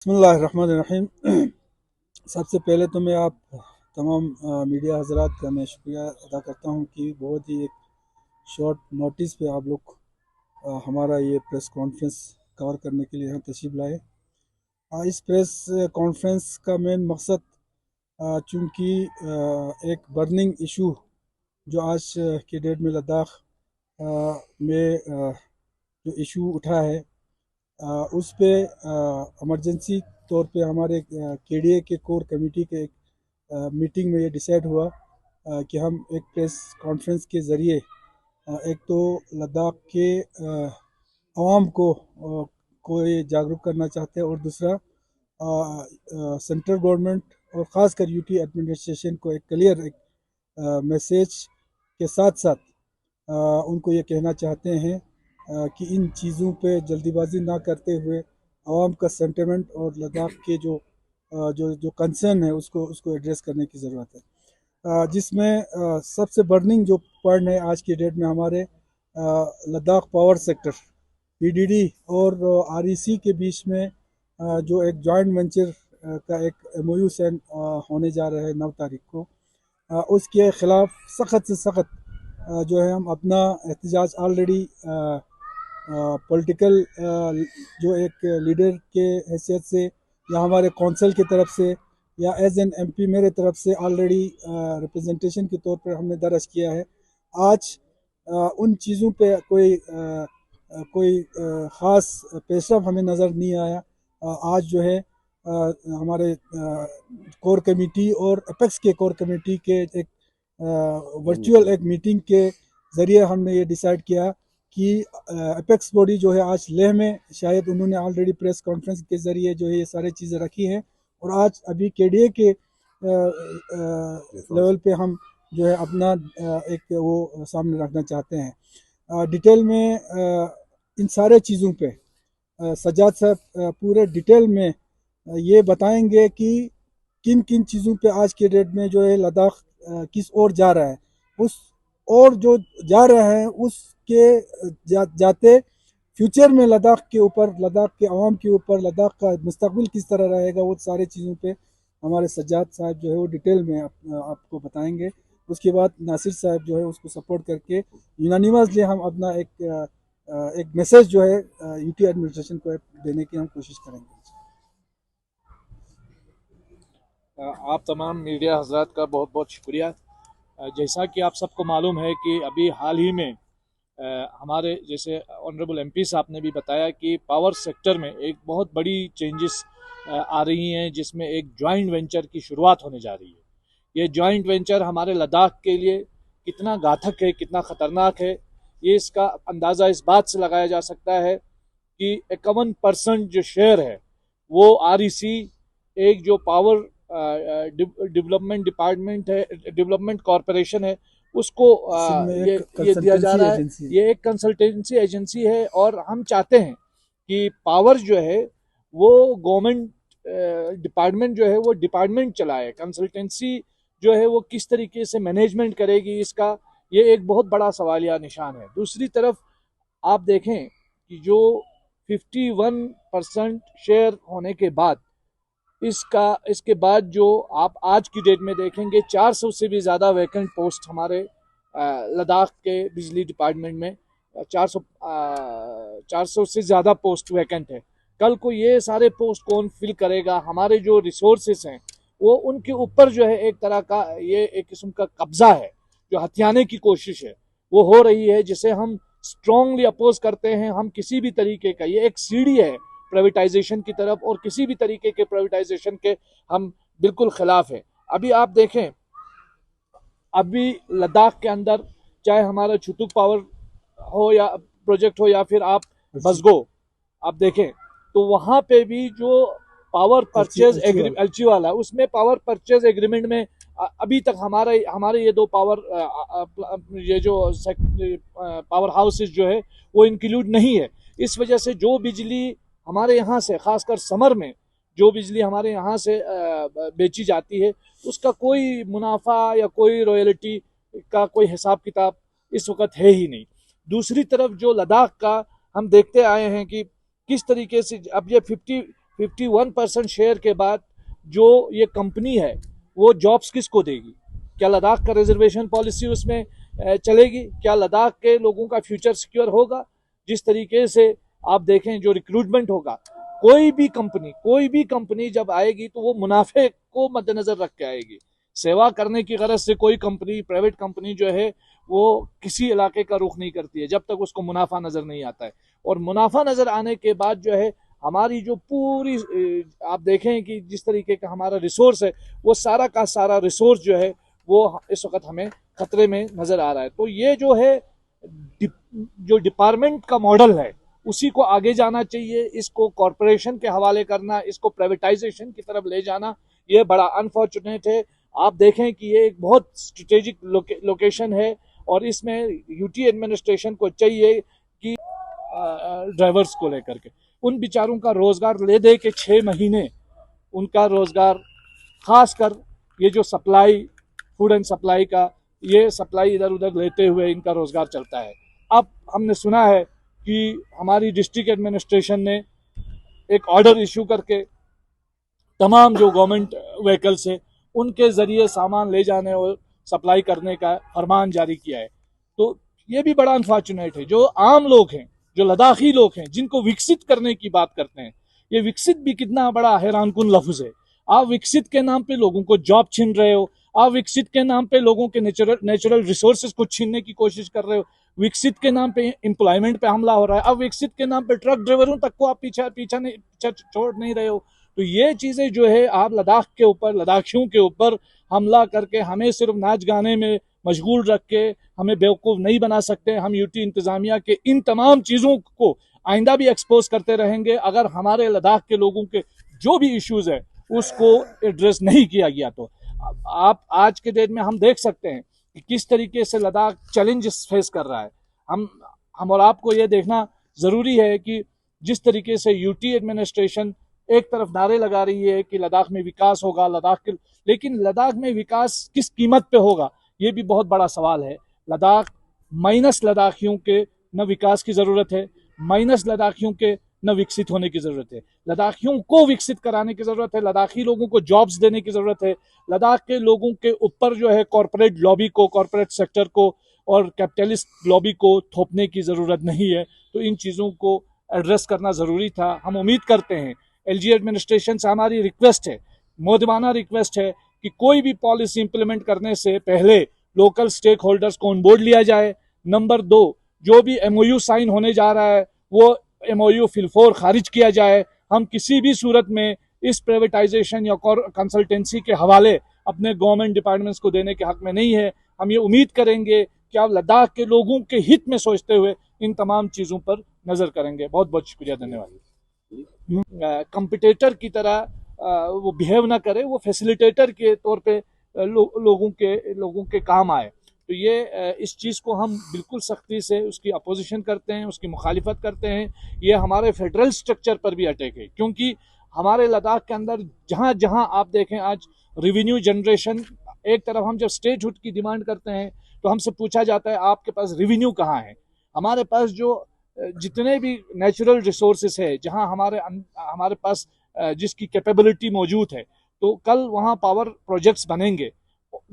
बिस्मिल्लाहिर्रहमानिर्रहीम। सबसे पहले तो मैं आप तमाम मीडिया हजरात का मैं शुक्रिया अदा करता हूँ कि बहुत ही एक शॉर्ट नोटिस पे आप लोग हमारा ये प्रेस कॉन्फ्रेंस कवर करने के लिए यहाँ तशरीफ़ लाए। इस प्रेस कॉन्फ्रेंस का मेन मकसद चूँकि एक बर्निंग इशू जो आज की डेट में लद्दाख में जो इशू उठा है उस पे इमरजेंसी तौर पे हमारे केडीए के कोर कमेटी के एक मीटिंग में ये डिसाइड हुआ कि हम एक प्रेस कॉन्फ्रेंस के ज़रिए एक तो लद्दाख के आवाम को ये जागरूक करना चाहते हैं और दूसरा सेंट्रल गवर्नमेंट और ख़ासकर यूटी एडमिनिस्ट्रेशन को एक क्लियर एक मैसेज के साथ साथ उनको ये कहना चाहते हैं कि इन चीज़ों पे जल्दीबाजी ना करते हुए आवाम का सेंटिमेंट और लद्दाख के जो जो कंसर्न है उसको उसको एड्रेस करने की ज़रूरत है। जिसमें सबसे बर्निंग जो पॉइंट है आज की डेट में हमारे लद्दाख पावर सेक्टर पीडीडी और आरईसी के बीच में जो एक जॉइंट वेंचर का एक एमओयू साइन होने जा रहा है 9 तारीख को, उसके ख़िलाफ़ सख्त से सख्त जो है हम अपना एहतजाज ऑलरेडी पॉलिटिकल जो एक लीडर के हैसियत से या हमारे कौंसल की तरफ से या एज एन एमपी मेरे तरफ से ऑलरेडी रिप्रेजेंटेशन के तौर पर हमने दर्ज किया है। आज उन चीज़ों पे कोई ख़ास पेशरफ हमें नज़र नहीं आया। आज जो है हमारे कोर कमेटी और अपेक्स के कोर कमेटी के एक वर्चुअल एक मीटिंग के ज़रिए हमने ये डिसाइड किया कि अपेक्स बॉडी जो है आज लेह में शायद उन्होंने ऑलरेडी प्रेस कॉन्फ्रेंस के ज़रिए जो है ये सारी चीज़ें रखी हैं और आज अभी केडीए के लेवल पे हम जो है अपना एक वो सामने रखना चाहते हैं। डिटेल में इन सारे चीज़ों पे सज्जाद साहब पूरे डिटेल में ये बताएंगे कि किन किन चीज़ों पे आज के डेट में जो है लद्दाख किस ओर जा रहा है, उस और जो जा रहा है उसके जाते फ्यूचर में लद्दाख के ऊपर, लद्दाख के आवाम के ऊपर, लद्दाख का मुस्तकबिल किस तरह रहेगा, वो सारी चीज़ों पे हमारे सज्जाद साहब जो है वो डिटेल में आपको बताएंगे। उसके बाद नासिर साहब जो है उसको सपोर्ट करके यूनानिमसली हम अपना एक मैसेज जो है यूटी एडमिनिस्ट्रेशन को देने की हम कोशिश करेंगे। आप तमाम मीडिया हजरात का बहुत बहुत शुक्रिया। जैसा कि आप सबको मालूम है कि अभी हाल ही में हमारे जैसे ऑनरेबल एमपी साहब ने भी बताया कि पावर सेक्टर में एक बहुत बड़ी चेंजेस आ रही हैं, जिसमें एक जॉइंट वेंचर की शुरुआत होने जा रही है। ये जॉइंट वेंचर हमारे लद्दाख के लिए कितना घातक है, कितना ख़तरनाक है, ये इसका अंदाज़ा इस बात से लगाया जा सकता है कि 51% जो शेयर है वो आरईसी, एक जो पावर डेवलपमेंट डिपार्टमेंट है, डेवलपमेंट कॉरपोरेशन है, उसको ये दिया जा रहा है। ये एक कंसल्टेंसी एजेंसी है और हम चाहते हैं कि पावर जो है वो गवर्नमेंट डिपार्टमेंट जो है वो डिपार्टमेंट चलाए। कंसल्टेंसी जो है वो किस तरीके से मैनेजमेंट करेगी, इसका ये एक बहुत बड़ा सवालिया निशान है। दूसरी तरफ आप देखें कि जो 51% शेयर होने के बाद इसके बाद जो आप आज की डेट में देखेंगे 400 से भी ज़्यादा वैकेंट पोस्ट हमारे लद्दाख के बिजली डिपार्टमेंट में 400 से ज़्यादा पोस्ट वैकेंट है। कल को ये सारे पोस्ट कौन फिल करेगा? हमारे जो रिसोर्सेस हैं वो उनके ऊपर जो है एक तरह का ये एक किस्म का कब्जा है, जो हथियाने की कोशिश है वो हो रही है, जिसे हम स्ट्रांगली अपोज करते हैं। हम किसी भी तरीके का, ये एक सीढ़ी है प्राइवेटाइजेशन की तरफ, और किसी भी तरीके के प्राइवेटाइजेशन के हम बिल्कुल खिलाफ है। अभी आप देखें, अभी लद्दाख के अंदर चाहे हमारा छुतुक पावर हो या प्रोजेक्ट हो या फिर आप बसगो आप देखें, तो वहां पे भी जो पावर परचेज एग्रीमेंट एलची वाला, उसमें पावर परचेज एग्रीमेंट में अभी तक हमारे ये दो ये जो पावर हाउसेस जो है वो इंक्लूड नहीं है। इस वजह से जो बिजली हमारे यहाँ से, खासकर समर में जो बिजली हमारे यहाँ से बेची जाती है, उसका कोई मुनाफा या कोई रॉयल्टी का कोई हिसाब किताब इस वक्त है ही नहीं। दूसरी तरफ जो लद्दाख का हम देखते आए हैं कि किस तरीके से अब ये 51% शेयर के बाद जो ये कंपनी है वो जॉब्स किसको देगी? क्या लद्दाख का रिजर्वेशन पॉलिसी उसमें चलेगी? क्या लद्दाख के लोगों का फ्यूचर सिक्योर होगा? जिस तरीके से आप देखें जो रिक्रूटमेंट होगा, कोई भी कंपनी जब आएगी तो वो मुनाफे को मद्देनजर रख के आएगी। सेवा करने की गरज से कोई कंपनी, प्राइवेट कंपनी जो है वो किसी इलाके का रुख नहीं करती है जब तक उसको मुनाफा नजर नहीं आता है। और मुनाफा नजर आने के बाद जो है हमारी जो पूरी आप देखें कि जिस तरीके का हमारा रिसोर्स है, वो सारा का सारा रिसोर्स जो है वो इस वक्त हमें खतरे में नजर आ रहा है। तो ये जो है जो डिपार्टमेंट का मॉडल है उसी को आगे जाना चाहिए। इसको कॉरपोरेशन के हवाले करना, इसको प्राइवेटाइजेशन की तरफ ले जाना, ये बड़ा अनफॉर्चुनेट है। आप देखें कि ये एक बहुत स्ट्रेटेजिक लोकेशन है और इसमें यूटी एडमिनिस्ट्रेशन को चाहिए कि ड्राइवर्स को लेकर के उन बेचारों का रोजगार ले दे के 6 महीने उनका रोजगार, खासकर ये जो सप्लाई, फूड एंड सप्लाई का, ये सप्लाई इधर उधर लेते हुए इनका रोजगार चलता है। अब हमने सुना है कि हमारी डिस्ट्रिक्ट एडमिनिस्ट्रेशन ने एक ऑर्डर इशू करके तमाम जो गवर्नमेंट व्हीकल्स है उनके जरिए सामान ले जाने और सप्लाई करने का फरमान जारी किया है। तो ये भी बड़ा अनफॉर्चुनेट है। जो आम लोग हैं, जो लद्दाखी लोग हैं, जिनको विकसित करने की बात करते हैं, ये विकसित भी कितना बड़ा हैरानकुन लफ्ज है। आप विकसित के नाम पे लोगों को जॉब छीन रहे हो, आप विकसित के नाम पे लोगों के नेचुरल रिसोर्सेज को छीनने की कोशिश कर रहे हो, विकसित के नाम पे एम्प्लॉयमेंट पे हमला हो रहा है, अब विकसित के नाम पे ट्रक ड्राइवरों तक को आप पीछा छोड़ नहीं रहे हो। तो ये चीजें जो है आप लद्दाख के ऊपर, लद्दाखियों के ऊपर हमला करके हमें सिर्फ नाच गाने में मशगूल रख के हमें बेवकूफ नहीं बना सकते। हम यूटी इंतजामिया के इन तमाम चीजों को आइंदा भी एक्सपोज करते रहेंगे अगर हमारे लद्दाख के लोगों के जो भी इश्यूज है उसको एड्रेस नहीं किया गया। तो आप आज के डेट में हम देख सकते हैं कि किस तरीके से लद्दाख चैलेंजेस फेस कर रहा है। हम और आपको ये देखना जरूरी है कि जिस तरीके से यूटी एडमिनिस्ट्रेशन एक तरफ नारे लगा रही है कि लद्दाख में विकास होगा, लेकिन लद्दाख में विकास किस कीमत पे होगा, ये भी बहुत बड़ा सवाल है। लद्दाख माइनस लद्दाखियों के न विकास की जरूरत है, माइनस लद्दाखियों के न विकसित होने की जरूरत है। लद्दाखियों को विकसित कराने की जरूरत है, लद्दाखी लोगों को जॉब्स देने की जरूरत है। लद्दाख के लोगों के ऊपर जो है कॉरपोरेट लॉबी को, कॉरपोरेट सेक्टर को और कैपिटलिस्ट लॉबी को थोपने की जरूरत नहीं है। तो इन चीजों को एड्रेस करना जरूरी था। हम उम्मीद करते हैं, एलजी एडमिनिस्ट्रेशन से हमारी रिक्वेस्ट है, मोदमाना रिक्वेस्ट है कि कोई भी पॉलिसी इंप्लीमेंट करने से पहले लोकल स्टेक होल्डर्स को ऑन बोर्ड लिया जाए। नंबर 2, जो भी एमओयू साइन होने जा रहा है वो एमओयू फिलफोर खारिज किया जाए। हम किसी भी सूरत में इस प्राइवेटाइजेशन या कंसल्टेंसी के हवाले अपने गवर्नमेंट डिपार्टमेंट्स को देने के हक में नहीं है। हम ये उम्मीद करेंगे कि आप लद्दाख के लोगों के हित में सोचते हुए इन तमाम चीजों पर नजर करेंगे। बहुत बहुत शुक्रिया, धन्यवाद। कंपिटेटर की तरह वो बिहेव ना करे, वो फैसिलिटेटर के तौर पे लोगों के काम आए। तो ये इस चीज़ को हम बिल्कुल सख्ती से उसकी अपोजिशन करते हैं, उसकी मुखालिफत करते हैं। ये हमारे फेडरल स्ट्रक्चर पर भी अटैक है, क्योंकि हमारे लद्दाख के अंदर जहाँ जहाँ आप देखें आज रेवेन्यू जनरेशन, एक तरफ हम जब स्टेटहुड की डिमांड करते हैं तो हमसे पूछा जाता है आपके पास रेवेन्यू कहाँ है। हमारे पास जो जितने भी नेचुरल रिसोर्सेस है, जहां हमारे पास जिसकी कैपेबिलिटी मौजूद है, तो कल वहां पावर प्रोजेक्ट्स बनेंगे,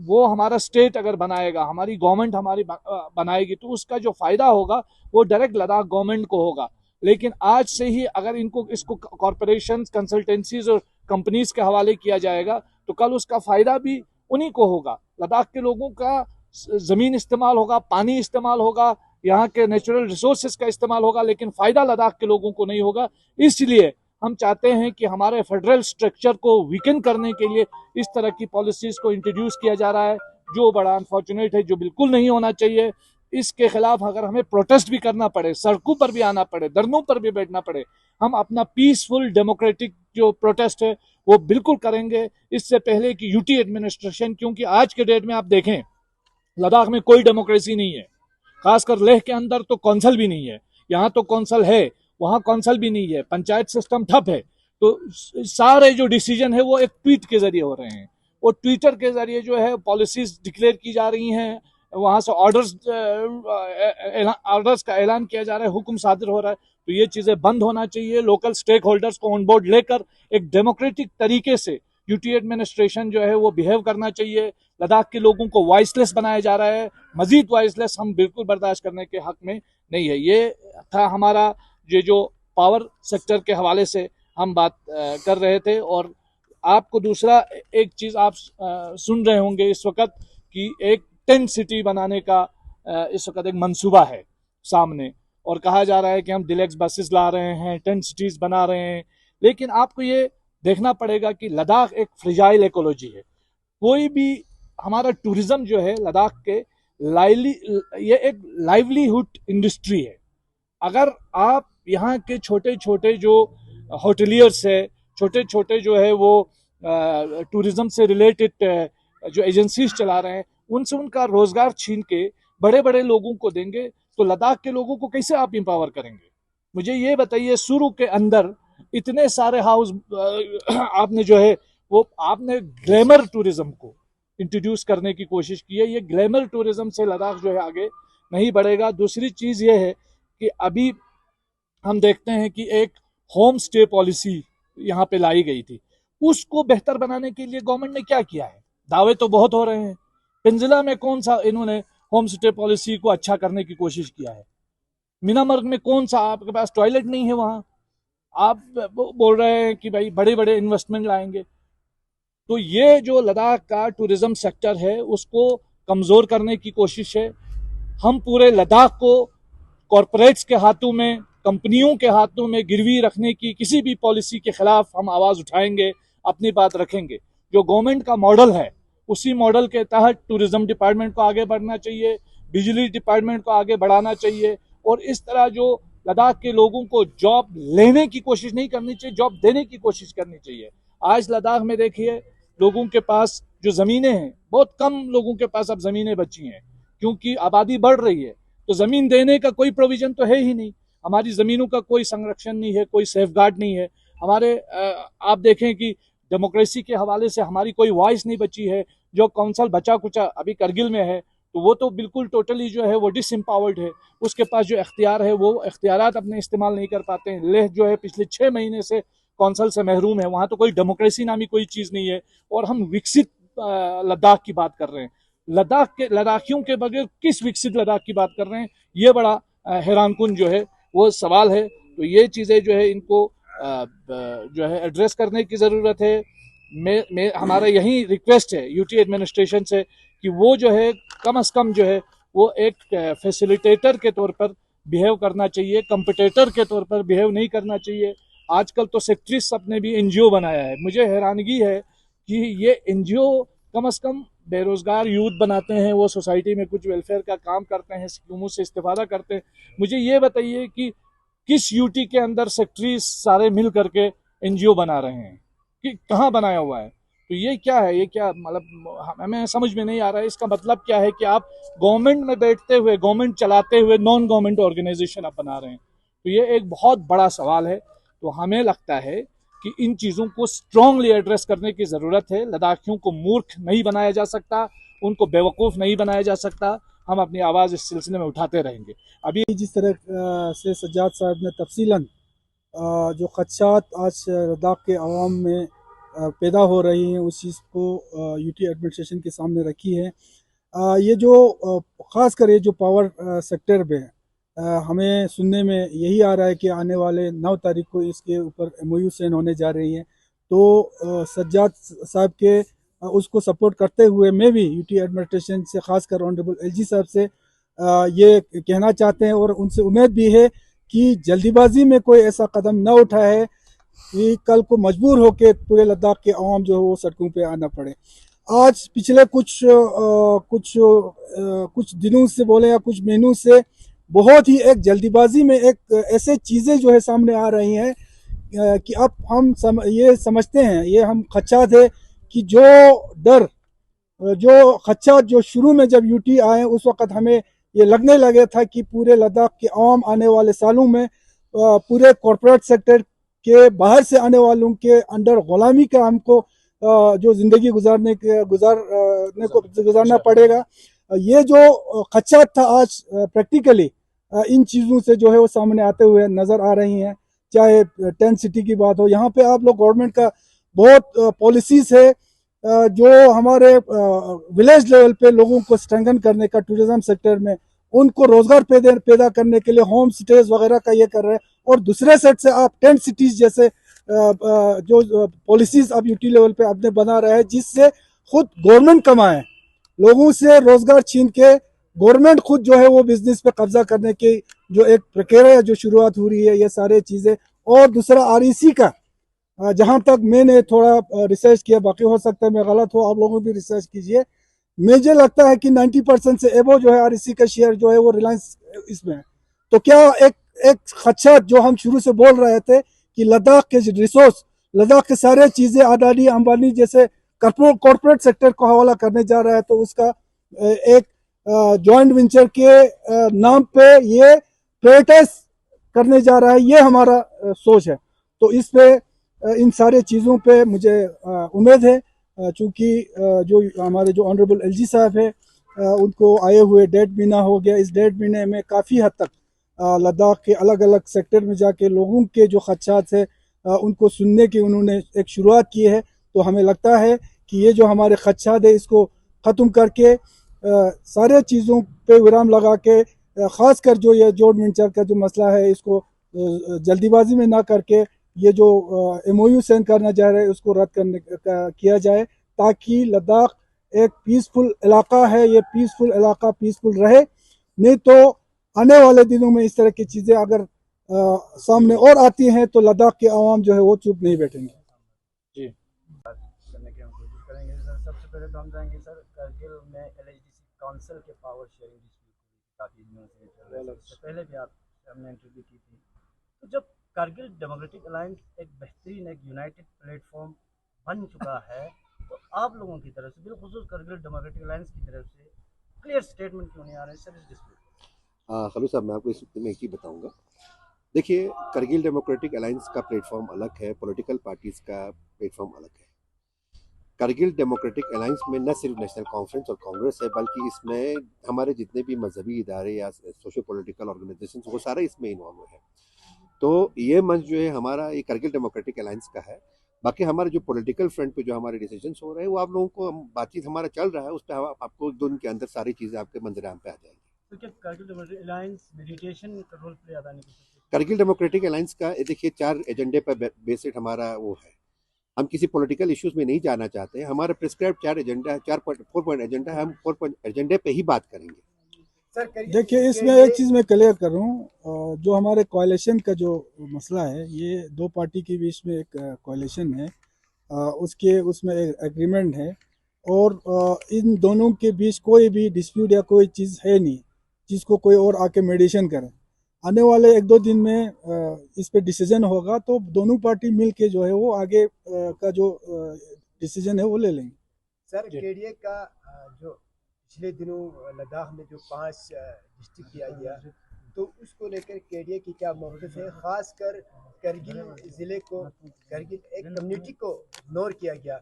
वो हमारा स्टेट अगर बनाएगा, हमारी गवर्नमेंट हमारी बनाएगी, तो उसका जो फायदा होगा वो डायरेक्ट लद्दाख गवर्नमेंट को होगा। लेकिन आज से ही अगर इसको कॉरपोरेशन, कंसल्टेंसीज और कंपनीज के हवाले किया जाएगा तो कल उसका फायदा भी उन्हीं को होगा। लद्दाख के लोगों का जमीन इस्तेमाल होगा, पानी इस्तेमाल होगा, यहाँ के नेचुरल रिसोर्सेज का इस्तेमाल होगा, लेकिन फायदा लद्दाख के लोगों को नहीं होगा। इसलिए हम चाहते हैं कि हमारे फेडरल स्ट्रक्चर को वीकन करने के लिए इस तरह की पॉलिसीज को इंट्रोड्यूस किया जा रहा है, जो बड़ा अनफॉर्चुनेट है, जो बिल्कुल नहीं होना चाहिए। इसके खिलाफ अगर हमें प्रोटेस्ट भी करना पड़े, सड़कों पर भी आना पड़े, धरनों पर भी बैठना पड़े, हम अपना पीसफुल डेमोक्रेटिक जो प्रोटेस्ट है वो बिल्कुल करेंगे। इससे पहले कि यूटी एडमिनिस्ट्रेशन, क्योंकि आज के डेट में आप देखें लद्दाख में कोई डेमोक्रेसी नहीं है, खासकर लेह के अंदर तो कौंसल भी नहीं है। यहाँ तो कौंसल है, वहाँ कौंसल भी नहीं है, पंचायत सिस्टम ठप है। तो सारे जो डिसीजन है वो एक ट्वीट के जरिए हो रहे हैं, वो ट्विटर के जरिए जो है पॉलिसीज डिक्लेयर की जा रही हैं, वहाँ से ऑर्डर्स का ऐलान किया जा रहा है, हुक्म सादिर हो रहा है। तो ये चीजें बंद होना चाहिए। लोकल स्टेक होल्डर्स को ऑन बोर्ड लेकर एक डेमोक्रेटिक तरीके से यूटी एडमिनिस्ट्रेशन जो है वो बिहेव करना चाहिए। लद्दाख के लोगों को वॉइसलेस बनाया जा रहा है, मजीद वॉइसलेस हम बिल्कुल बर्दाश्त करने के हक में नहीं है। ये था हमारा ये जो पावर सेक्टर के हवाले से हम बात कर रहे थे। और आपको दूसरा एक चीज आप सुन रहे होंगे इस वक्त कि एक टेंट सिटी बनाने का इस वक्त एक मंसूबा है सामने, और कहा जा रहा है कि हम डिलेक्स बसेस ला रहे हैं, टेंट सिटीज बना रहे हैं। लेकिन आपको ये देखना पड़ेगा कि लद्दाख एक फ्रिजाइल इकोलॉजी है। कोई भी हमारा टूरिज्म जो है लद्दाख के ये एक लाइवलीहुड इंडस्ट्री है। अगर आप यहाँ के छोटे छोटे जो होटलियर्स है, छोटे छोटे जो है वो टूरिज्म से रिलेटेड जो एजेंसीज चला रहे हैं, उनसे उनका रोजगार छीन के बड़े बड़े लोगों को देंगे तो लद्दाख के लोगों को कैसे आप एम्पावर करेंगे? मुझे ये बताइए, शुरू के अंदर इतने सारे हाउस आपने जो है वो आपने ग्लैमर टूरिज्म को इंट्रोड्यूस करने की कोशिश की है। ये ग्लैमर टूरिज्म से लद्दाख जो है आगे नहीं बढ़ेगा। दूसरी चीज ये है कि अभी हम देखते हैं कि एक होम स्टे पॉलिसी यहाँ पे लाई गई थी, उसको बेहतर बनाने के लिए गवर्नमेंट ने क्या किया है? दावे तो बहुत हो रहे हैं। पिंजला में कौन सा इन्होंने होम स्टे पॉलिसी को अच्छा करने की कोशिश किया है? मीनामर्ग में कौन सा आपके पास टॉयलेट नहीं है वहां? आप बोल रहे हैं कि भाई बड़े बड़े इन्वेस्टमेंट लाएंगे। तो ये जो लद्दाख का टूरिज्म सेक्टर है उसको कमजोर करने की कोशिश है। हम पूरे लद्दाख को कॉरपोरेट्स के हाथों में, कंपनियों के हाथों में गिरवी रखने की किसी भी पॉलिसी के खिलाफ हम आवाज उठाएंगे, अपनी बात रखेंगे। जो गवर्नमेंट का मॉडल है उसी मॉडल के तहत टूरिज्म डिपार्टमेंट को आगे बढ़ना चाहिए, बिजली डिपार्टमेंट को आगे बढ़ाना चाहिए, और इस तरह जो लद्दाख के लोगों को जॉब लेने की कोशिश नहीं करनी चाहिए, जॉब देने की कोशिश करनी चाहिए। आज लद्दाख में देखिए लोगों के पास जो जमीनें हैं, बहुत कम लोगों के पास अब जमीनें बची हैं, क्योंकि आबादी बढ़ रही है। तो जमीन देने का कोई प्रोविजन तो है ही नहीं। हमारी जमीनों का कोई संरक्षण नहीं है, कोई सेफ गार्ड नहीं है। हमारे आप देखें कि डेमोक्रेसी के हवाले से हमारी कोई वॉइस नहीं बची है। जो काउंसिल बचा कुचा अभी करगिल में है, तो वो तो बिल्कुल टोटली जो है वो डिसएम्पावर्ड है। उसके पास जो इख्तियार है वो इख्तियारात अपने इस्तेमाल नहीं कर पाते हैं। लेह जो है पिछले 6 महीने से कौंसल से महरूम है, वहां तो कोई डेमोक्रेसी नामी कोई चीज नहीं है। और हम विकसित लद्दाख की बात कर रहे हैं। लद्दाखियों के बगैर किस विकसित लद्दाख की बात कर रहे हैं? ये बड़ा हैरानकुन जो है वो सवाल है। तो ये चीजें जो है इनको जो है एड्रेस करने की जरूरत है। हमारा यही रिक्वेस्ट है यूटी एडमिनिस्ट्रेशन से कि वो जो है कम से कम जो है वो एक फैसिलिटेटर के तौर पर बिहेव करना चाहिए, कंपटीटर के तौर पर बिहेव नहीं करना चाहिए। आजकल तो सेक्रेटरी सब ने भी एनजीओ बनाया है। मुझे हैरानगी है कि ये एनजीओ कम से कम बेरोजगार यूथ बनाते हैं, वो सोसाइटी में कुछ वेलफेयर का काम करते हैं, स्कीमों से इस्तेफादा करते हैं। मुझे ये बताइए कि किस यूटी के अंदर सेक्रेटरी सारे मिल करके एनजीओ बना रहे हैं, कि कहाँ बनाया हुआ है? तो ये क्या है? ये क्या मतलब हमें समझ में नहीं आ रहा है। इसका मतलब क्या है कि आप गवर्नमेंट में बैठते हुए, गवर्नमेंट चलाते हुए नॉन गवर्नमेंट ऑर्गेनाइजेशन आप बना रहे हैं। तो ये एक बहुत बड़ा सवाल है। तो हमें लगता है कि इन चीज़ों को स्ट्रांगली एड्रेस करने की ज़रूरत है। लद्दाखियों को मूर्ख नहीं बनाया जा सकता, उनको बेवकूफ़ नहीं बनाया जा सकता। हम अपनी आवाज़ इस सिलसिले में उठाते रहेंगे। अभी जिस तरह से सज्जाद साहब ने तफसीलन जो खदशात आज लद्दाख के अवाम में पैदा हो रही हैं उस चीज़ को यूटी एडमिनिस्ट्रेशन के सामने रखी है। ये जो ख़ास कर ये जो पावर सेक्टर पे हमें सुनने में यही आ रहा है कि आने वाले 9 तारीख को इसके ऊपर MOU साइन होने जा रही है। तो सज्जाद साहब के उसको सपोर्ट करते हुए मैं भी यूटी एडमिनिस्ट्रेशन से ख़ासकर ऑनरेबल LG साहब से ये कहना चाहते हैं और उनसे उम्मीद भी है कि जल्दीबाजी में कोई ऐसा कदम न उठाए कि कल को मजबूर होकर पूरे लद्दाख के अवाम जो है वो सड़कों पे आना पड़े। आज पिछले कुछ दिनों से बोले या कुछ महीनों से बहुत ही एक जल्दीबाजी में एक ऐसे चीज़ें जो है सामने आ रही हैं कि अब हम ये समझते हैं, ये हम खदशात है कि जो खदशात जो शुरू में जब यूटी आए उस वक़्त हमें ये लगने लगे था कि पूरे लद्दाख के अवाम आने वाले सालों में पूरे कॉरपोरेट सेक्टर के बाहर से आने वालों के अंडर गुलामी का हमको जो ज़िंदगी गुजारना पड़ेगा। ये जो खदशात था आज प्रैक्टिकली इन चीज़ों से जो है वो सामने आते हुए नज़र आ रही हैं। चाहे टेंट सिटी की बात हो, यहाँ पे आप लोग गवर्नमेंट का बहुत पॉलिसीज़ है जो हमारे विलेज लेवल पे लोगों को स्ट्रेंथन करने का, टूरिज्म सेक्टर में उनको रोजगार पैदा करने के लिए होम स्टेज वगैरह का ये कर रहे हैं। और दूसरे साइड से आप टेंट सिटीज जैसे जो पॉलिसीज अब यूटी लेवल पे आपने बना रहे हैं, जिससे खुद गवर्नमेंट कमाए, लोगों से रोजगार छीन के गवर्नमेंट खुद जो है वो बिजनेस पे कब्जा करने की जो एक प्रक्रिया जो शुरुआत हो रही है, ये सारे चीज़ें। और दूसरा आरईसी का, जहां तक मैंने थोड़ा रिसर्च किया, बाकी हो सकता है मैं गलत हो, आप लोगों भी रिसर्च कीजिए, मुझे लगता है कि 90% से एबो जो है आरईसी का शेयर जो है वो रिलायंस इसमें है। तो क्या एक एक खदशात जो हम शुरू से बोल रहे थे कि लद्दाख के रिसोर्स, लद्दाख के सारे चीज़ें अडानी अंबानी जैसे कॉर्पोरेट सेक्टर को हवाला करने जा रहा है, तो उसका एक जॉइंट वेंचर के नाम पे ये प्राइवेटाइज करने जा रहा है, ये हमारा सोच है। तो इस पे इन सारे चीज़ों पे मुझे उम्मीद है, चूँकि जो हमारे जो ऑनरेबल एलजी साहब है उनको आए हुए 1.5 महीना हो गया। इस 1.5 महीने में काफ़ी हद तक लद्दाख के अलग अलग सेक्टर में जाके लोगों के जो खदशात है उनको सुनने की उन्होंने एक शुरुआत की है। तो हमें लगता है कि ये जो हमारे खदशात है इसको ख़त्म करके सारे चीज़ों पे विराम लगा के, ख़ास कर जो ये जॉइंट वेंचर का जो मसला है इसको जल्दीबाजी में ना करके ये जो एमओयू साइन करना चाह रहे हैं उसको रद्द करने का किया जाए, ताकि लद्दाख एक पीसफुल इलाका है, ये पीसफुल इलाका पीसफुल रहे। नहीं तो आने वाले दिनों में इस तरह की चीज़ें अगर सामने और आती हैं तो लद्दाख के आवाम जो है वो चुप नहीं बैठेंगे। जी, करने की हम कोशिश करेंगे सर। सबसे पहले तो हम जाएंगे सर करगिल में एलएचडीसी काउंसिल के पावर शेयरिंग डिस्प्यूट काफ़ी दिनों से चल रहा है। इससे पहले भी आप हमने इंटरव्यू की थी। तो जब कारगिल डेमोक्रेटिक अलायंस एक बेहतरीन, एक यूनाइटेड प्लेटफॉर्म बन चुका है, तो आप लोगों की तरफ से, बिलखुसूस कारगिल डेमोक्रेटिक अलायंस की तरफ से क्लियर स्टेटमेंट क्यों नहीं आ रहे सर इस डिस्प्यूट? खलू साहब, मैं आपको इस में एक ही बताऊंगा। देखिए, करगिल डेमोक्रेटिक अलायंस का प्लेटफॉर्म अलग है, पॉलिटिकल पार्टीज़ का प्लेटफॉर्म अलग है। करगिल डेमोक्रेटिक अलायंस में न सिर्फ नेशनल कॉन्फ्रेंस और कांग्रेस है, बल्कि इसमें हमारे जितने भी मजहबी इदारे या सोशो पॉलिटिकल ऑर्गेनाइजेशन वो सारे इसमें इन्वॉल्व है। तो ये मंच जो है हमारा, ये करगिल डेमोक्रेटिक अलायंस का है। बाकी हमारे जो पॉलिटिकल फ्रंट पे जो हमारे डिसीजंस हो रहे हैं वो आप लोगों को, बातचीत हमारा चल रहा है, उस पर आपको 1-2 दिन के अंदर सारी चीज़ें आपके मंजर आम पे आ जाएंगी। तो क्या करगिल डेमोक्रेटिक अलायंस मेडिटेशन का रोल प्ले अदा नहीं कर सकते? करगिल डेमोक्रेटिक अलायंस का देखिए 4 एजेंडे पर बेस्ड हमारा वो है। हम किसी पॉलिटिकल इश्यूज में नहीं जाना चाहते हैं। हमारा प्रिस्क्राइब 4 एजेंडा है, 4 पॉइंट एजेंडा है। हम 4 पॉइंट एजेंडे पे ही बात करेंगे। देखिए, इसमें एक चीज़ मैं क्लियर कर रहा हूँ, जो हमारे कोalition का जो मसला है, ये 2 पार्टी के बीच में एक कोalition है, उसमें एक एग्रीमेंट है, और इन दोनों के बीच कोई भी डिस्प्यूट या कोई चीज़ है नहीं जिसको कोई और आके मेडिएशन करे। आने वाले 1-2 दिन में इस पे डिसीजन होगा, तो दोनों पार्टी मिल के जो है वो आगे का जो डिसीजन है वो ले लेंगे। सर, केडीए का जो पिछले दिनों लद्दाख में जो 5 डिस्ट्रिक्ट किया गया, तो उसको लेकर केडीए की क्या मौक़िफ़ है? ख़ासकर करगिल ज़िले को, करगिल एक कम्युनिटी को इग्नोर किया गया।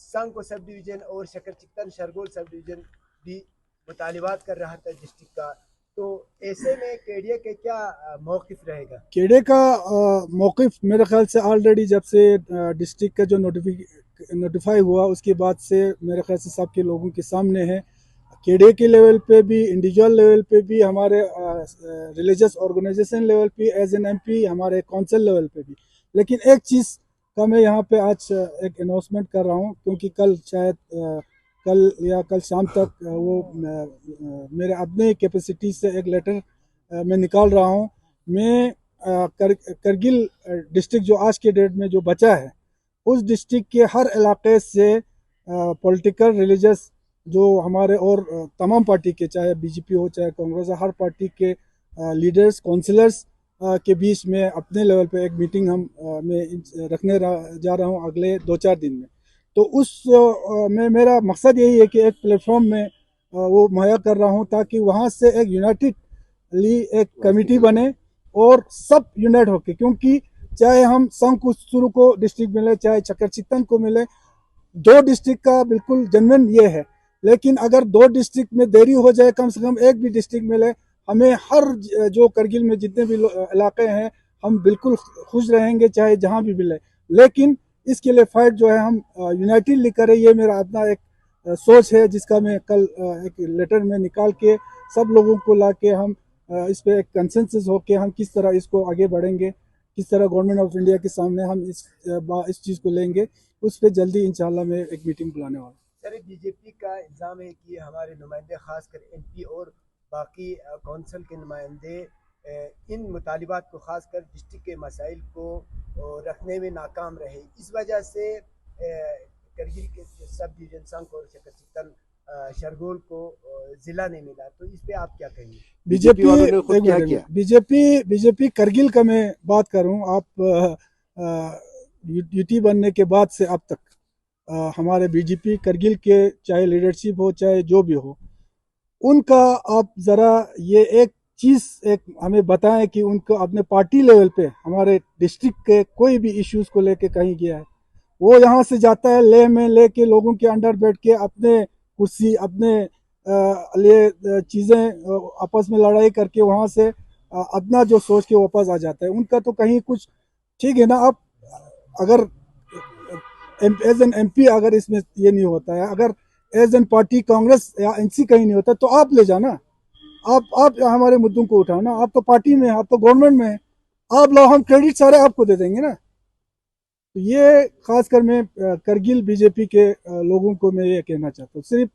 सांको सब डिवीज़न और शकरचिक्तन शरगोल सब डिवीज़न भी मुतालिबात कर रहा था डिस्ट्रिक्ट का, तो ऐसे में केडीए के क्या मौक़िफ़ रहेगा? केडीए का मौक़िफ़ मेरे ख्याल से ऑलरेडी जब से डिस्ट्रिक्ट का जो नोटिफाई हुआ उसके बाद से मेरे ख्याल से सबके लोगों के सामने है। केडीए के लेवल पे भी, इंडिविजुअल लेवल पे भी, हमारे रिलीजियस ऑर्गेनाइजेशन लेवल पे, एज एन एमपी, हमारे काउंसिल लेवल पे भी। लेकिन एक चीज़ का मैं यहाँ पे आज एक अनाउंसमेंट कर रहा हूँ, क्योंकि कल शायद कल या कल शाम तक वो मेरे अपने कैपेसिटी से एक लेटर मैं निकाल रहा हूँ। मैं करगिल डिस्ट्रिक्ट जो आज के डेट में जो बचा है, उस डिस्ट्रिक्ट के हर इलाके से पॉलिटिकल, रिलीजियस जो हमारे और तमाम पार्टी के, चाहे बीजेपी हो चाहे कांग्रेस हो, हर पार्टी के लीडर्स, काउंसिलर्स के बीच में अपने लेवल पे एक मीटिंग मैं रखने जा रहा हूँ अगले 2-4 दिन में। तो उस में मेरा मकसद यही है कि एक प्लेटफॉर्म में वो मुहैया कर रहा हूँ, ताकि वहाँ से एक यूनाइटेडली एक कमेटी बने और सब यूनाइट होके, क्योंकि चाहे हम संकुसुरु को डिस्ट्रिक्ट मिले, चाहे चकरचिक्तन को मिले, 2 डिस्ट्रिक्ट का बिल्कुल जेन्युइन ये है। लेकिन अगर 2 डिस्ट्रिक्ट में देरी हो जाए, कम से कम एक भी डिस्ट्रिक्ट मिले, हमें हर जो करगिल में जितने भी इलाके हैं हम बिल्कुल खुश रहेंगे चाहे जहाँ भी मिले, लेकिन इसके लिए फाइट जो है हम यूनाइटेडली करें। ये मेरा अपना एक सोच है जिसका मैं कल एक लेटर में निकाल के सब लोगों को ला के हम इस पे एक कंसेंसस हो के हम किस तरह इसको आगे बढ़ेंगे, किस तरह गवर्नमेंट ऑफ इंडिया के सामने हम इस चीज़ को लेंगे, उस पर जल्दी इंशाल्लाह मैं एक मीटिंग बुलाने वाला हूँ। सर, बीजेपी का इल्ज़ाम है कि हमारे नुमाइंदे खासकर एमपी और बाकी कौंसल के नुमाइंदे इन मुतालिबात को खासकर डिस्ट्रिक्ट के मसाइल को रखने में नाकाम रहे। इस वजह से करगिल के सब डिवीजन संघ और शकरचितन शरगोल को जिला नहीं मिला, तो इस पे आप क्या कहेंगे? बीजेपी वालों ने खुद क्या किया? बीजेपी करगिल का मैं बात करूं, आप यूटी बनने के बाद से अब तक हमारे बीजेपी करगिल के चाहे लीडरशिप हो चाहे जो भी हो, उनका आप ज़रा ये एक चीज़ एक हमें बताएं कि उनको अपने पार्टी लेवल पे हमारे डिस्ट्रिक्ट के कोई भी इश्यूज़ को लेके कहीं गया है? वो यहाँ से जाता है ले में लेके लोगों के अंडर बैठ के अपने कुर्सी अपने लिए चीज़ें आपस में लड़ाई करके वहाँ से अपना जो सोच के वापस आ जाता है। उनका तो कहीं कुछ ठीक है ना। आप अगर एज एन एमपी अगर इसमें ये नहीं होता है, अगर एज एन पार्टी कांग्रेस या एनसी कहीं नहीं होता, तो आप ले जाना, आप हमारे मुद्दों को उठाओ ना। आप तो पार्टी में, आप तो गवर्नमेंट में है, आप लाओ, हम क्रेडिट सारे आपको दे देंगे ना। तो ये खासकर मैं करगिल बीजेपी के लोगों को मैं ये कहना चाहता हूँ, सिर्फ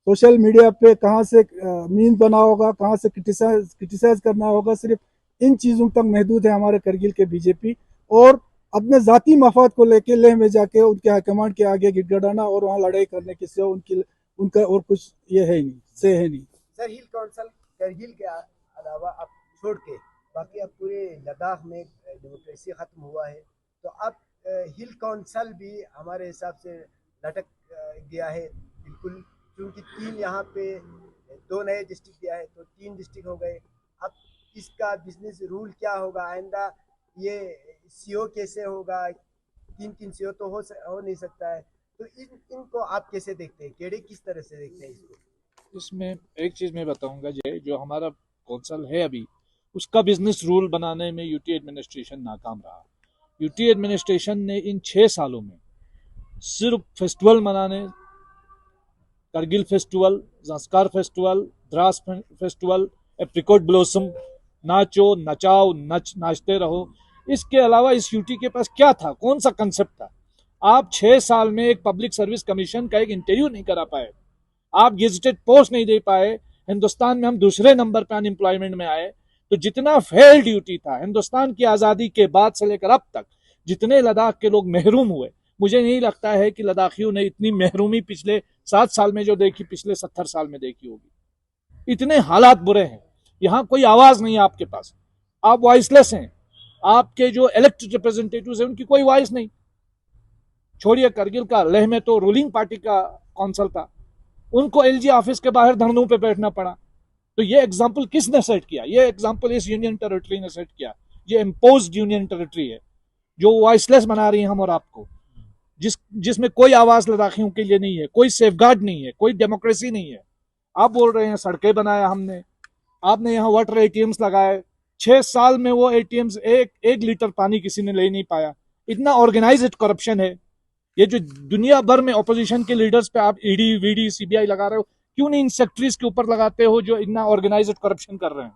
सोशल मीडिया पे कहाँ से मीम बना होगा, कहाँ से क्रिटिसाइज करना होगा, सिर्फ इन चीज़ों तक महदूद है हमारे करगिल के बीजेपी। और अपने ज़ाती मफाद को लेके लेह में जाके उनके हाईकमांड के आगे गिड़गिड़ाना और वहाँ लड़ाई करने की से उनका और कुछ ये है ही नहीं, से है नहीं। सर, हिल काउंसिल करगिल के अलावा आप छोड़ के बाकी अब पूरे लद्दाख में डेमोक्रेसी ख़त्म हुआ है, तो अब हिल काउंसिल भी हमारे हिसाब से लटक गया है बिल्कुल, क्योंकि 3 यहाँ पे 2 नए डिस्ट्रिक्ट दिया है तो 3 डिस्ट्रिक्ट हो गए। अब इसका बिजनेस रूल क्या होगा आइंदा? ये सीओ कैसे होगा? 3 सीओ तो हो नहीं सकता है, तो इनको आप कैसे देखते हैं? केड़े किस तरह से देखते हैं इसको? इसमें एक चीज़ मैं बताऊंगा, जो हमारा कौंसल है अभी, उसका बिजनेस रूल बनाने में यूटी एडमिनिस्ट्रेशन नाकाम रहा। यूटी एडमिनिस्ट्रेशन ने इन 6 सालों में सिर्फ फेस्टिवल मनाने, Kargil festival, Zanskar festival, Dras festival, apricot blossom, नाचो नचाओ नाचते रहो, इसके अलावा इस यूटी के पास क्या था? कौन सा कंसेप्ट था? आप 6 साल में एक पब्लिक सर्विस कमीशन का एक इंटरव्यू नहीं करा पाए, आप गेजेटेड पोस्ट नहीं दे पाए। हिंदुस्तान में हम दूसरे नंबर पर अनएम्प्लॉयमेंट में आए। तो जितना फेल्ड ड्यूटी था हिंदुस्तान की आज़ादी के बाद से लेकर अब तक, जितने लद्दाख के लोग महरूम हुए, मुझे नहीं लगता है कि लद्दाखियों ने इतनी महरूमी पिछले 7 साल में जो देखी पिछले 70 साल में देखी होगी। इतने हालात बुरे हैं, यहाँ कोई आवाज नहीं है आपके पास, आप वॉइसलेस हैं। आपके जो इलेक्टेड रिप्रेजेंटेटिव्स हैं उनकी कोई वॉइस नहीं। छोड़िए करगिल का, लेह में तो रूलिंग पार्टी का कौंसल था, उनको एलजी ऑफिस के बाहर धरनों पे बैठना पड़ा। तो ये एग्जाम्पल किसने सेट किया? ये एग्जाम्पल इस यूनियन टेरिटरी ने सेट किया। ये इम्पोज्ड यूनियन टेरिटरी है जो वॉइसलेस बना रही है हम और आपको, जिसमें कोई आवाज लद्दाखियों के लिए नहीं है, कोई सेफगार्ड नहीं है, कोई डेमोक्रेसी नहीं है। आप बोल रहे हैं सड़कें बनाया हमने, आपने यहाँ वाटर एटीएम्स लगाए, 6 साल में वो एटीएम्स एक लीटर पानी किसी ने ले नहीं पाया। इतना ऑर्गेनाइज्ड करप्शन है। ये जो दुनिया भर में ऑपोजिशन के लीडर्स पे आप ईडी वीडी सीबीआई लगा रहे हो, क्यों नहीं इन सेक्टरीज के ऊपर लगाते हो जो इतना ऑर्गेनाइज्ड करप्शन कर रहे हैं?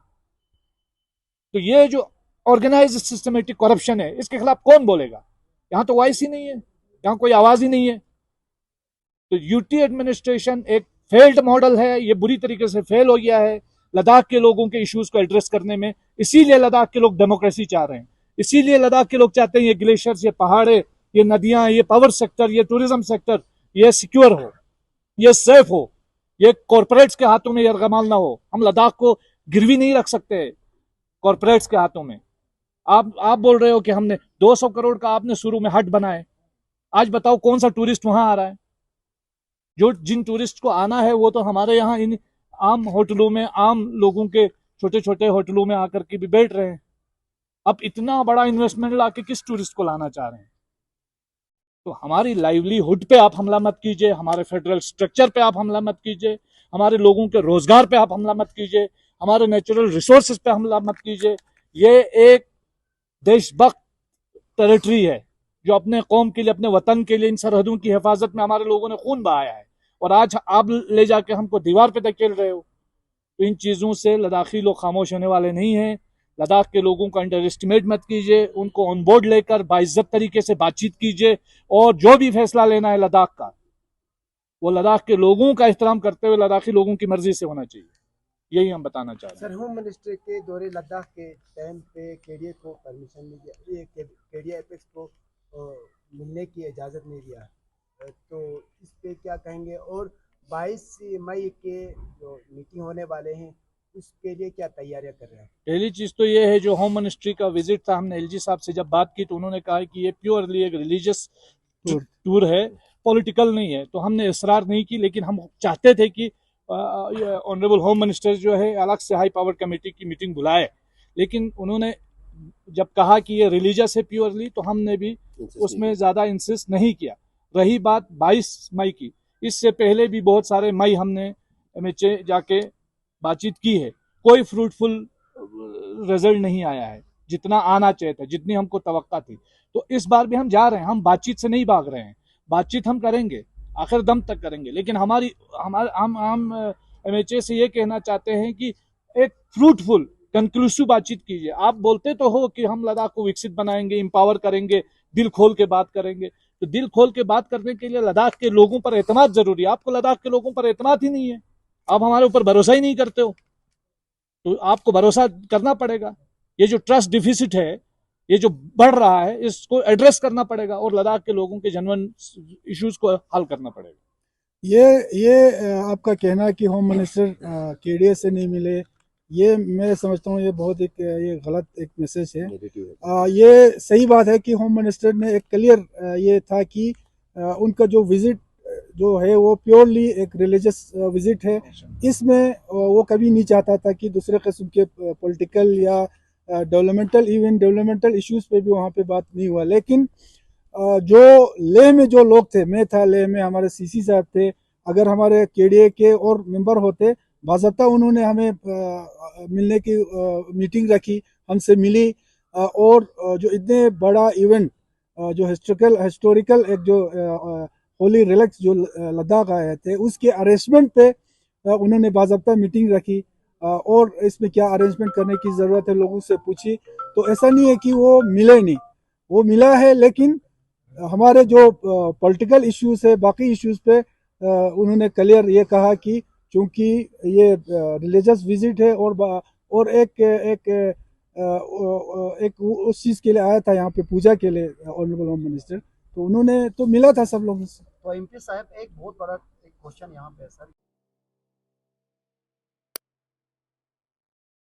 तो ये जो ऑर्गेनाइज्ड सिस्टमेटिक करप्शन है, इसके खिलाफ कौन बोलेगा? यहाँ तो वॉइस ही नहीं है, यहाँ कोई आवाज ही नहीं है। तो यूटी एडमिनिस्ट्रेशन एक फेल्ड मॉडल है, ये बुरी तरीके से फेल हो गया है लद्दाख के लोगों के इश्यूज को एड्रेस करने में। इसीलिए लद्दाख के लोग डेमोक्रेसी चाह रहे हैं, इसीलिए लद्दाख के लोग चाहते हैं ये ग्लेशियर्स, ये पहाड़े, ये नदियां, ये पावर सेक्टर, ये टूरिज्म सेक्टर, ये सिक्योर हो, ये सेफ हो, ये कॉर्पोरेट्स के हाथों में यरगमाल ना हो। हम लद्दाख को गिरवी नहीं रख सकते कॉर्पोरेट्स के हाथों में। आप बोल रहे हो कि हमने 200 करोड़ का आपने शुरू में हट बनाए, आज बताओ कौन सा टूरिस्ट वहां आ रहा है? जिन टूरिस्ट को आना है वो तो हमारे यहाँ इन आम होटलों में, आम लोगों के छोटे छोटे होटलों में आकर के भी बैठ रहे हैं। अब इतना बड़ा इन्वेस्टमेंट लाके किस टूरिस्ट को लाना चाह रहे हैं? तो हमारी लाइवलीहुड पे आप हमला मत कीजिए, हमारे फेडरल स्ट्रक्चर पे आप हमला मत कीजिए, हमारे लोगों के रोजगार पे आप हमला मत कीजिए, हमारे नेचुरल रिसोर्सेज पे हमला मत कीजिए। ये एक देशभक्त टेरिटरी है जो अपने कौम के लिए, अपने वतन के लिए, इन सरहदों की हिफाजत में हमारे लोगों ने खून बहाया है, और आज आप ले जाके हमको दीवार पे धकेल रहे हो। तो इन चीज़ों से लद्दाखी लोग खामोश होने वाले नहीं हैं। लद्दाख के लोगों को अंडर एस्टिमेट मत कीजिए, उनको ऑन बोर्ड लेकर बाइज्जत तरीके से बातचीत कीजिए, और जो भी फैसला लेना है लद्दाख का, वो लद्दाख के लोगों का एहतराम करते हुए लद्दाखी लोगों की मर्जी से होना चाहिए। यही हम बताना चाह रहे हैं। सर, होम मिनिस्टर के दौरे लद्दाख के टाइम पे केडीए को परमिशन नहीं दिया, ये केडीए एपेक्स को मिलने की इजाज़त नहीं दिया, तो इस पे क्या कहेंगे? और 22 मई के जो मीटिंग होने वाले हैं उसके लिए क्या तैयारियां कर रहे हैं? पहली चीज तो ये है, जो होम मिनिस्ट्री का विजिट था, हमने एलजी साहब से जब बात की तो उन्होंने कहा कि ये प्योरली एक रिलीजियस टूर है, पॉलिटिकल नहीं है। तो हमने इसरार नहीं की, लेकिन हम चाहते थे कि ऑनरेबल होम मिनिस्टर जो है अलग से हाई पावर कमेटी की मीटिंग बुलाए, लेकिन उन्होंने जब कहा कि ये रिलीजियस है प्योरली, तो हमने भी उसमें ज़्यादा इंसिस्ट नहीं किया। रही बात 22 मई की, इससे पहले भी बहुत सारे मई हमने एमएचए जाके बातचीत की है, कोई फ्रूटफुल रिजल्ट नहीं आया है जितना आना चाहिए था, जितनी हमको तवक्का थी। तो इस बार भी हम जा रहे हैं, हम बातचीत से नहीं भाग रहे हैं, बातचीत हम करेंगे, आखिर दम तक करेंगे। लेकिन हम एमएचए से ये कहना चाहते हैं कि एक फ्रूटफुल कंक्लूसिव बातचीत कीजिए। आप बोलते तो हो कि हम लद्दाख को विकसित बनाएंगे, एम्पावर करेंगे, दिल खोल के बात करेंगे, तो दिल खोल के बात करने के लिए लद्दाख के लोगों पर एतमाद जरूरी है। आपको लद्दाख के लोगों पर एतमाद ही नहीं है, आप हमारे ऊपर भरोसा ही नहीं करते हो, तो आपको भरोसा करना पड़ेगा। ये जो ट्रस्ट डिफिसिट है, ये जो बढ़ रहा है, इसको एड्रेस करना पड़ेगा और लद्दाख के लोगों के जेन्युइन इश्यूज को हल करना पड़ेगा। ये आपका कहना है कि होम मिनिस्टर केडीए से नहीं मिले, ये मैं समझता हूँ ये बहुत ये गलत एक मैसेज है। ये सही बात है कि होम मिनिस्टर ने एक क्लियर ये था कि उनका जो विजिट जो है वो प्योरली एक रिलीजियस विजिट है। इसमें वो कभी नहीं चाहता था कि दूसरे किस्म के पॉलिटिकल या डेवलपमेंटल इश्यूज पे भी वहाँ पे बात नहीं हुआ। लेकिन जो लेह में जो लोग थे, मैं था लेह में, हमारे सीसी साहब थे, अगर हमारे केडीए के और मेंबर होते, बाज़ाब्ता उन्होंने हमें मिलने की मीटिंग रखी, हमसे मिली, और जो इतने बड़ा इवेंट जो हिस्टोरिकल एक जो होली रिलैक्स जो लद्दाख आए थे, उसके अरेंजमेंट पे उन्होंने बाज़ाब्ता मीटिंग रखी, और इसमें क्या अरेंजमेंट करने की ज़रूरत है लोगों से पूछी। तो ऐसा नहीं है कि वो मिले नहीं, वो मिला है, लेकिन हमारे जो पॉलिटिकल इश्यूज है, बाकी इश्यूज पे उन्होंने क्लियर ये कहा कि चूंकि ये रिलीजियस विजिट है और एक उस चीज़ के लिए आया था यहाँ पे पूजा के लिए ऑनरेबल होम मिनिस्टर, तो उन्होंने तो मिला था सब लोगों से। तो एमपी साहब, एक बहुत बड़ा एक क्वेश्चन यहाँ पे है सर।